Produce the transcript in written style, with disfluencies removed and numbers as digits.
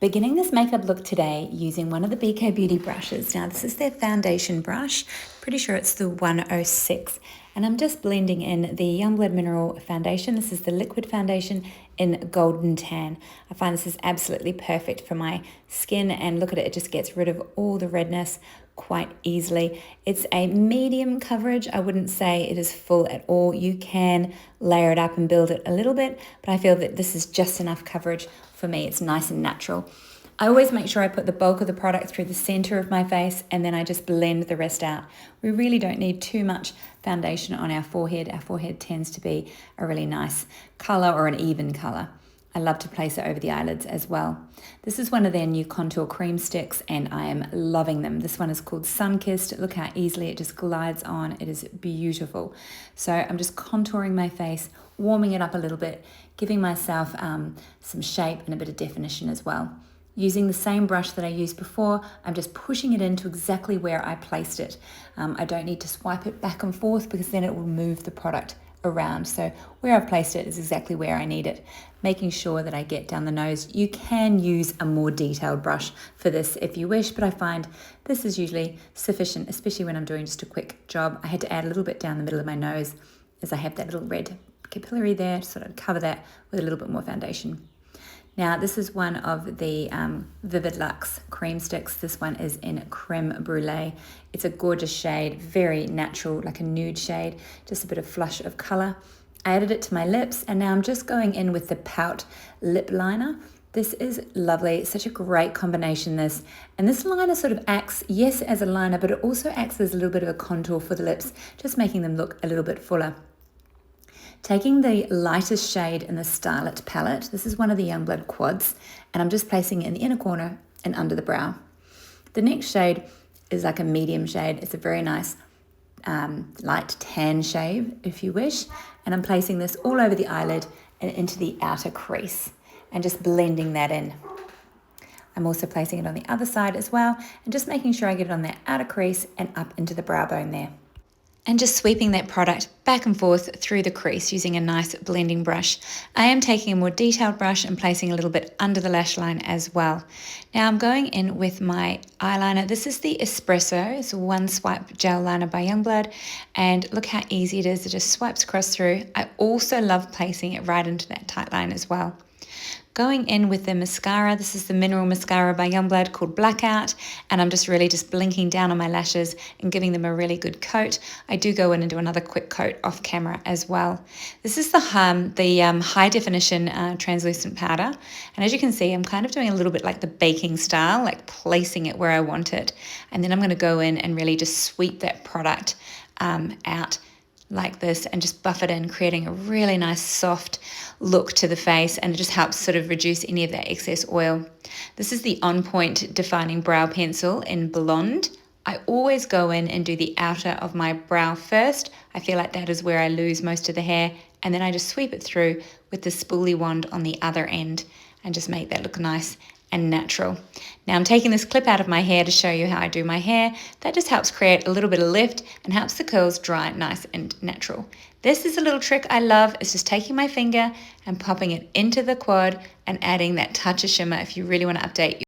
Beginning this makeup look today using one of the BK Beauty brushes. Now this is their foundation brush, pretty sure it's the 106, and I'm just blending in the Youngblood Mineral Foundation. This is the liquid foundation in Golden Tan. I find this is absolutely perfect for my skin, and look at it, it just gets rid of all the redness quite easily. It's a medium coverage. I wouldn't say it is full at all. You can layer it up and build it a little bit, but I feel that this is just enough coverage for me. It's nice and natural. I always make sure I put the bulk of the product through the center of my face, and then I just blend the rest out. We really don't need too much foundation on our forehead. Our forehead tends to be a really nice color or an even color. I love to place it over the eyelids as well. This is one of their new contour cream sticks, and I am loving them. This one is called Sunkissed. Look how easily it just glides on. It is beautiful. So I'm just contouring my face, warming it up a little bit, giving myself some shape and a bit of definition as well. Using the same brush that I used before, I'm just pushing it into exactly where I placed it. I don't need to swipe it back and forth because then it will move the product around. So where I've placed it is exactly where I need it. Making sure that I get down the nose. You can use a more detailed brush for this if you wish, but I find this is usually sufficient, especially when I'm doing just a quick job. I had to add a little bit down the middle of my nose as I have that little red capillary there to sort of cover that with a little bit more foundation. Now, this is one of the Vivid Luxe Cream Sticks. This one is in Crème Brûlée. It's a gorgeous shade, very natural, like a nude shade, just a bit of flush of color. I added it to my lips, and now I'm just going in with the Pout lip liner. This is lovely, such a great combination, this. And this liner sort of acts, yes, as a liner, but it also acts as a little bit of a contour for the lips, just making them look a little bit fuller. Taking the lightest shade in the Starlit palette, this is one of the Youngblood Quads, and I'm just placing it in the inner corner and under the brow. The next shade is like a medium shade. It's a very nice light tan shade, if you wish, and I'm placing this all over the eyelid and into the outer crease and just blending that in. I'm also placing it on the other side as well and just making sure I get it on that outer crease and up into the brow bone there. And just sweeping that product back and forth through the crease using a nice blending brush. I am taking a more detailed brush and placing a little bit under the lash line as well. Now I'm going in with my eyeliner. This is the Espresso. It's a one swipe gel liner by Youngblood, and look how easy it is. It just swipes across through. I also love placing it right into that tight line as well. Going in with the mascara, this is the Mineral Mascara by Youngblood called Blackout, and I'm just really just blinking down on my lashes and giving them a really good coat. I do go in and do another quick coat off camera as well. This is the high definition translucent powder, and as you can see, I'm kind of doing a little bit like the baking style, like placing it where I want it, and then I'm going to go in and really just sweep that product out like this and just buff it in, creating a really nice soft look to the face, and it just helps sort of reduce any of that excess oil. This is the On Point Defining Brow Pencil in Blonde. I always go in and do the outer of my brow first. I feel like that is where I lose most of the hair, and then I just sweep it through with the spoolie wand on the other end and just make that look nice and natural. Now I'm taking this clip out of my hair to show you how I do my hair. That just helps create a little bit of lift and helps the curls dry nice and natural. This is a little trick I love. It's just taking my finger and popping it into the quad and adding that touch of shimmer if you really want to update